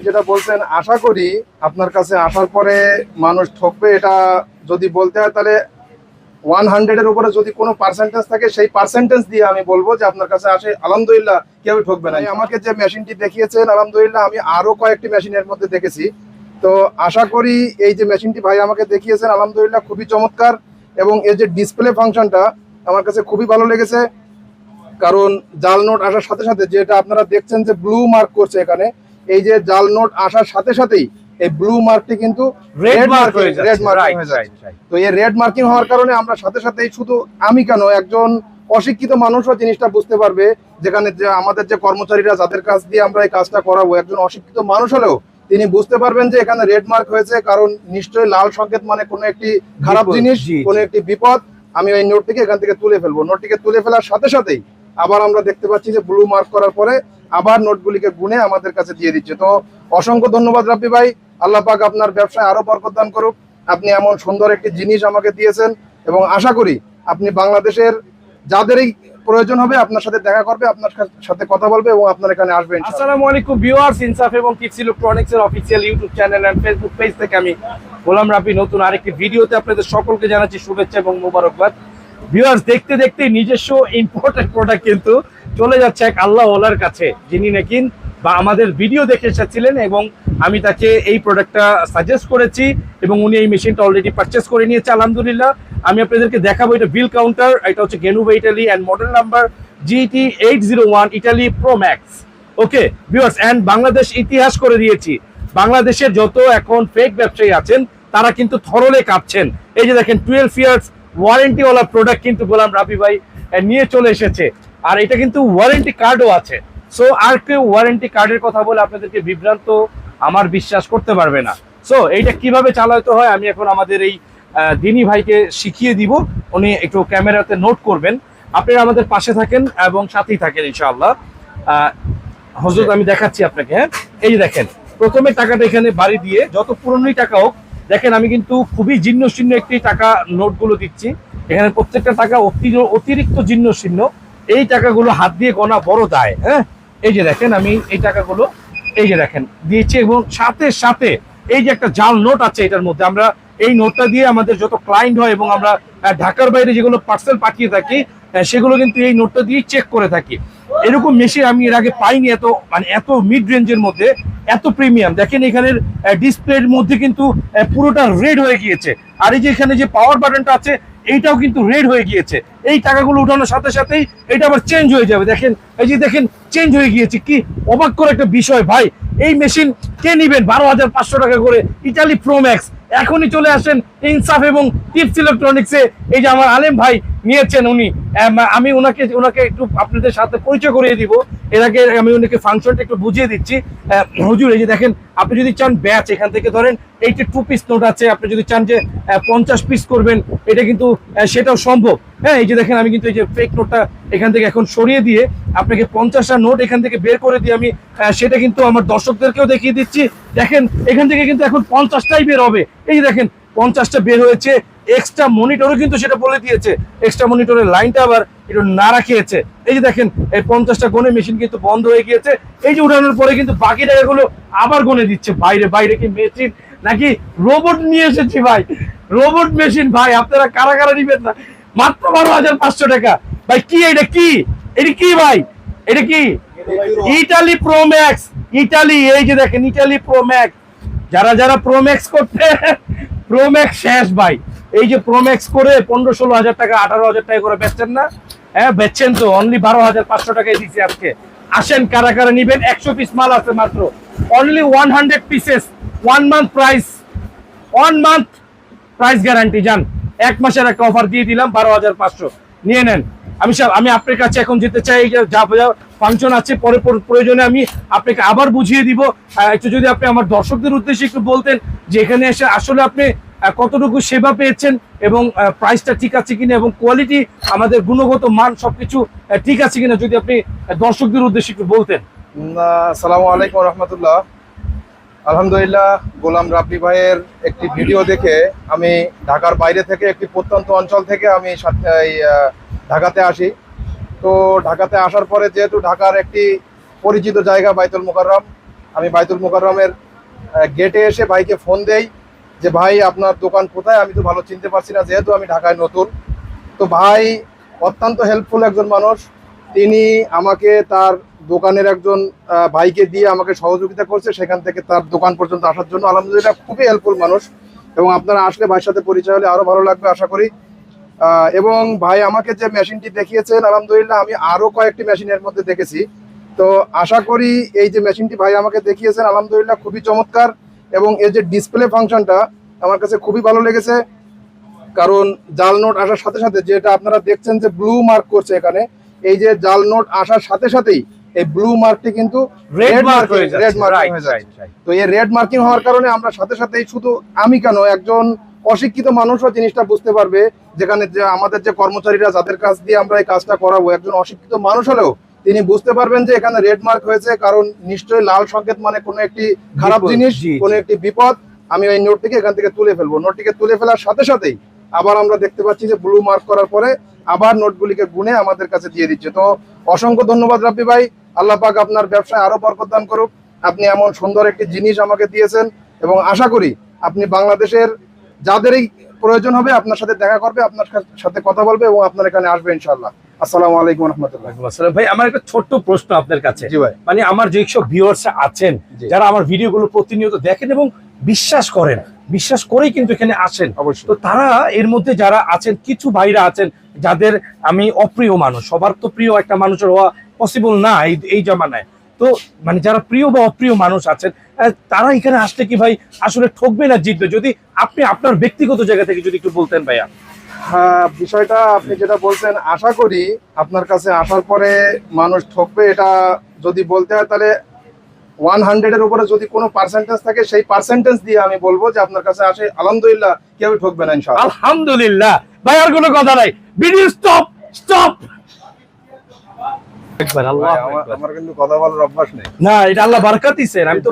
যেটা বলছেন, আশা করি আপনার কাছে আসার পরে মানুষ ঠকবে, এটা যদি বলতে হয় তাহলে 100-এর উপরে যদি কোনো পার্সেন্টেজ থাকে সেই পার্সেন্টেজ দিয়ে আমি বলবো যে আপনার কাছে আসে আলহামদুলিল্লাহ কেউ ঠকবে না। আমাকে যে মেশিনটি দেখিয়েছেন আলহামদুলিল্লাহ আমি আরো কয়েকটি মেশিনের মধ্যে দেখেছি, তো আশা করি এই যে মেশিনটি ভাই আমাকে দেখিয়েছেন আলহামদুলিল্লাহ খুবই চমৎকার, এবং এর যে ডিসপ্লে ফাংশনটা আমার কাছে খুবই ভালো লেগেছে। কারণ জাল নোট আসার সাথে সাথে যেটা আপনারা দেখছেন যে ব্লু মার্ক করছে এখানে, এই যে জাল নোট আসার সাথে সাথেই এই ব্লু মার্কটি কিন্তু রেড মার্ক হয়ে যায়। তো এই রেড মার্কিং হওয়ার কারণে আমরা সাথে সাথেই, শুধু আমি কেন, একজন অশিক্ষিত মানুষও জিনিসটা বুঝতে পারবে, যেখানে যে আমাদের যে কর্মচারীরা যাদের কাছ দিয়ে আমরা এই কাজটা করাবো, একজন অশিক্ষিত মানুষ হলেও তিনি বুঝতে পারবেন যে এখানে রেড মার্ক হয়েছে, কারণ নিশ্চয়ই লাল সংকেত মানে কোনো একটি খারাপ জিনিস, কোনো একটি বিপদ। আমি ওই নোটটিকে এখান থেকে তুলে ফেলবো, নোটটিকে তুলে ফেলার সাথে সাথেই আবার আমরা দেখতে পাচ্ছি যে ব্লু মার্ক করার পরে আবার নোটগুলিকে গুনে আমাদের কাছে দিয়ে দিচ্ছে। তো অসংখ্য ধন্যবাদ রাব্বি ভাই, আল্লাহ পাক আপনার ব্যবসায় আরো বরকত দান করুক। আপনি এমন সুন্দর একটি জিনিস আমাকে দিয়েছেন, এবং আশা করি আপনি বাংলাদেশের যাদেরই প্রয়োজন হবে আপনার সাথে দেখা করবে, আপনার সাথে কথা বলবে এবং আপনার এখানে আসবেন। আসসালামু আলাইকুম ভিউয়ার্স, ইনসাফ এবং টিপস ইলেকট্রনিক্স এর official YouTube channel and Facebook page থেকে আমি গোলাম রাব্বি নতুন আরেকটি ভিডিওতে আপনাদের সকলকে জানাচ্ছি শুভেচ্ছা এবং মোবারকবাদ। ভিউয়ার্স, দেখতে দেখতে নিজস্ব ইম্পোর্টেড প্রোডাক্ট কিন্তু চলে যাচ্ছে এক আল্লাহ ওয়ালার কাছে, যিনি নাকি বা আমাদের ভিডিও দেখে এসেছিলেন এবং আমি তাকে এই প্রোডাক্টটা সাজেস্ট করেছি এবং উনি এই মেশিনটা অলরেডি পারচেস করে নিয়েছে আলহামদুলিল্লাহ। আমি আপনাদেরকে দেখাবো, এটা বিল কাউন্টার, এটা হচ্ছে গেনুভা Italy and model number GT801 Italy pro max. Okay viewers, and Bangladesh ইতিহাস করে দিয়েছি। বাংলাদেশের যত এখন ফেক ব্যবসায়ী আছেন তারা কিন্তু থরলে কাঁপছেন। এই যে দেখেন 12 ইয়ার্স ওয়ারেন্টিওয়ালা প্রোডাক্ট কিন্তু গোলাম রাব্বি ভাই নিয়ে চলে এসেছে, আর এটা কিন্তু ওয়ারেন্টি কার্ডও আছে। সো আর কেউ ওয়ারেন্টি কার্ডের কথা বলে আপনাদেরকে বিভ্রান্ত আমার বিশ্বাস করতে পারবে না। সো এইটা কিভাবে চালাতে হয় আমি এখন আমাদের এই দিনী ভাইকে শিখিয়ে দিব, উনি একটু ক্যামেরাতে নোট করবেন। আপনারা আমাদের পাশে থাকেন এবং সাথেই থাকেন ইনশাআল্লাহ। হযরত আমি দেখাচ্ছি আপনাকে। হ্যাঁ, এই যে দেখেন, প্রথমে টাকাটা এখানে বাড়ি দিয়ে, যত পুরনোই টাকা হোক, দেখেন আমি কিন্তু খুবই জীর্ণ শীর্ণ একটি টাকা নোটগুলো দিচ্ছি। এখানে প্রত্যেকটা টাকা অতিরিক্ত জীর্ণ শীর্ণ, এই টাকাগুলো হাত দিয়ে গোনা বড় দায়। হ্যাঁ, এই যে দেখেন আমি এই টাকাগুলো এই যে দেখেন দিয়েছি, এবং সাথে সাথে এই যে একটা জাল নোট আছে, এটার মধ্যে আমরা এই নোটটা দিয়ে আমাদের যত ক্লায়েন্ট হয় এবং আমরা ঢাকার বাইরে যেগুলো পার্সেল পাঠিয়ে থাকি সেগুলো কিন্তু এই নোটটা দিয়ে চেক করে থাকি। এরকম মেশিন আমি এর আগে পাইনি, এত মিড রেঞ্জের মধ্যে এত প্রিমিয়াম। দেখেন এখানের ডিসপ্লের মধ্যে কিন্তু পুরোটা রেড হয়ে গিয়েছে, আর এই যে এখানে যে পাওয়ার বাটনটা আছে এইটাও কিন্তু রেড হয়ে গিয়েছে। এই টাকাগুলো উঠানোর সাথে সাথেই এটা আবার চেঞ্জ হয়ে যাবে। দেখেন এই যে দেখেন চেঞ্জ হয়ে গিয়েছে, কি অবাক করে একটা বিষয় ভাই। এই মেশিন কে নিবেন 12,500 টাকা করে, ইটালি প্রো ম্যাক্স। এখনই চলে আসেন ইনসাফ এবং টিপস ইলেকট্রনিক্সে। এই যে আমার আলেম ভাই নিয়েছেন, উনি আমি ওনাকে একটু আপনাদের সাথে পরিচয় করিয়ে দিব। এর আগে আমি ওনাকে ফাংশনটা একটু বুঝিয়ে দিচ্ছি। হুজুর, এই যে দেখেন, আপনি যদি চান ব্যাচ এখান থেকে ধরেন 82 পিস নোট আছে, আপনি যদি চান যে 50 পিস করবেন, এটা কিন্তু সেটাও সম্ভব। হ্যাঁ, এই যে দেখেন আমি কিন্তু এই যে ফেক নোটটা এখান থেকে এখন সরিয়ে দিয়ে আপনাকে 50টা নোট এখান থেকে বের করে দিয়ে আমি সেটা কিন্তু আমার দর্শকদেরকেও দেখিয়ে দিচ্ছি। দেখেন এখান থেকে কিন্তু এখন 50টাই বের হবে। এই যে দেখেন 50টা বের হয়েছে। এক্সট্রা মনিটরও কিন্তু সেটা বলে দিয়েছে, এক্সট্রা মনিটরের লাইনটা আবার একটু নাড়া খেয়েছে। এই যে দেখেন এই 50টা গনে মেশিন কিন্তু বন্ধ হয়ে গিয়েছে। এই যে উঠানোর পরে কিন্তু বাকি টাকাগুলো আবার গনে দিচ্ছে। বাইরে বাইরে কি মেশিন নাকি রোবট নিয়ে এসেছি ভাই, রোবট মেশিন ভাই। আপনারা কারা কারা নিবেন না, মাত্র 12,500 টাকা ভাই। কি এটা, কি এটা, কি ভাই এটা, কি ইটালি প্রো ম্যাক্স, ইটালি। এই যে দেখেন ইটালি প্রো ম্যাক্স। যারা যারা প্রো ম্যাক্স করতে, প্রো ম্যাক্স শেষ ভাই। এই যে প্রো ম্যাক্স করে 15-16 হাজার টাকা 18,000 টাকা করে বেচছেন না? হ্যাঁ বেচছেন তো, অনলি 12,500 টাকায় দিচ্ছি আজকে। আসেন কারা কারা নিবেন, 100 পিস মাল আছে মাত্র, only 100 pieces, 1 month price, 1 month price guarantee. যান, 1 মাসের একটা অফার দিয়ে দিলাম, 12,500 নিয়ে নেন। আমি আপনার কাছে এখন যেতে চাই, যা যা ফাংশন আছে পরে প্রয়োজনে আমি আপনাকে আবার বুঝিয়ে দিব। একটু যদি আপনি আমার দর্শকদের উদ্দেশ্যে একটু বলতেন যে এখানে এসে আসলে আপনি কতটুকু সেবা পেয়েছেন এবং প্রাইসটা ঠিক আছে কিনা এবং কোয়ালিটি, আমাদের গুণগত মান সবকিছু ঠিক আছে কিনা, যদি আপনি দর্শকদের উদ্দেশ্যে একটু বলতেন। আসসালামু আলাইকুম রহমতুল্লাহ। আলহামদুলিল্লাহ, গোলাম রাব্বি ভাইয়ের একটি ভিডিও দেখে আমি ঢাকার বাইরে থেকে, একটি প্রত্যন্ত অঞ্চল থেকে আমি ঢাকাতে আসি। তো ঢাকাতে আসার পরে যেহেতু ঢাকার একটি পরিচিত জায়গা বাইতুল মুকাররম, আমি বাইতুল মোকাররমের গেটে এসে ভাইকে ফোন দেই যে ভাই আপনার দোকান কোথায়, আমি তো ভালো চিনতে পারছি না যেহেতু আমি ঢাকায় নতুন। তো ভাই অত্যন্ত হেল্পফুল একজন মানুষ, তিনি আমাকে তার দোকানের একজন ভাইকে দিয়ে আমাকে সহযোগিতা করছে সেখান থেকে তার দোকান পর্যন্ত আসার জন্য। আলহামদুলিল্লাহ খুবই হেল্পফুল মানুষ, এবং আপনারা আসলে ভাইয়ের সাথে পরিচয় হলে আরো ভালো লাগবে আশা করি। এবং ভাই আমাকে যে মেশিনটি দেখিয়েছেন আলহামদুলিল্লাহ আমি আরো কয়েকটি মেশিনের মধ্যে দেখেছি। তো আশা করি এই যে মেশিনটি ভাই আমাকে দেখিয়েছেন আলহামদুলিল্লাহ খুবই চমৎকার, এবং এর যে ডিসপ্লে ফাংশনটা আমার কাছে খুবই ভালো লেগেছে। কারণ জাল নোট আসার সাথে সাথে যেটা আপনারা দেখছেন যে ব্লু মার্ক করছে এখানে, এই যে জাল নোট আসার সাথে সাথেই এই ব্লু মার্কটি কিন্তু রেড মার্ক হয়ে রেড মার্কিং হয়ে যায়। তো এই রেড মার্কিং হওয়ার কারণে আমরা সাথে সাথেই, শুধু আমি কেন, একজন অশিক্ষিত মানুষও জিনিসটা বুঝতে পারবে, যেখানে যে আমাদের যে কর্মচারীরা যাদের কাছ দিয়ে আমরা এই কাজটা করাবো, একজন অশিক্ষিত মানুষ হলেও তিনি বুঝতে পারবেন যে এখানে রেড মার্ক হয়েছে, কারণ নিশ্চয়ই লাল সংকেত মানে কোনো একটি খারাপ বিপদ, জিনিস, জি, কোনো একটি বিপদ। আমি ওই নোটটিকে এখান থেকে তুলে ফেলবো, নোটটিকে তুলে ফেলার সাথে সাথেই আবার আমরা দেখতে পাচ্ছি যে ব্লু মার্ক করার পরে আবার নোটগুলিকে গুনে আমাদের কাছে দিয়ে দিচ্ছে। তো অসংখ্য ধন্যবাদ রাব্বি ভাই, আল্লাহ পাক আপনার ব্যবসায় আরো বরকত দান করুক। আপনি এমন সুন্দর একটি জিনিস আমাকে দিয়েছেন, এবং আশা করি আপনি বাংলাদেশের যাদেরই প্রয়োজন হবে আপনার সাথে দেখা করবে, আপনার সাথে কথা বলবে, এবং আপনার এখানে আসবে ইনশাআল্লাহ। আসসালামু আলাইকুম রহমতুল্লাহ। আসসালাম ভাই, আমার একটা ছোট্ট প্রশ্ন আপনার কাছে। জি ভাই। মানে আমার যেসব ভিউয়ার্স আছেন জি। যারা আমার ভিডিওগুলো প্রতিনিয়ত দেখেন এবং বিশ্বাস করেন, বিশ্বাস করেই কিন্তু এখানে আসেন, অবশ্যই। তো তারা এর মধ্যে যারা আছেন, কিছু ভাইরা আছেন যাদের আমি অপ্রিয় মানুষ, সবার তো প্রিয় একটা মানুষের হওয়া পসিবল না এই জামানায়। তো মানে যারা প্রিয় বা অপ্রিয় মানুষ আছেন, তারা এখানে আসলে কি ভাই আসলে ঠকবে না জিতবে? যদি আপনি আপনার ব্যক্তিগত জায়গা থেকে যদি একটু বলতেন ভাইয়া। হ্যাঁ, বিষয়টা আপনি যেটা বলছেন, আশা করি আপনার কাছে আসার পরে মানুষ ঠকবে, এটা যদি বলতে হয় তাহলে 100 এর উপরে যদি কোনো পার্সেন্টেজ থাকে সেই পার্সেন্টেজ দিয়ে আমি বলবো যে আপনার কাছে আসে আলহামদুলিল্লাহ কেউ ঠকবে না ইনশাআল্লাহ। আলহামদুলিল্লাহ ভাই, আর কোনো কথা নাই, ভিডিও স্টপ স্টপ। একবার আল্লাহ, আমার কিন্তু কথা বলার অভ্যাস নেই। না এটা আল্লাহ বারাকাত দিছেন, আমি তো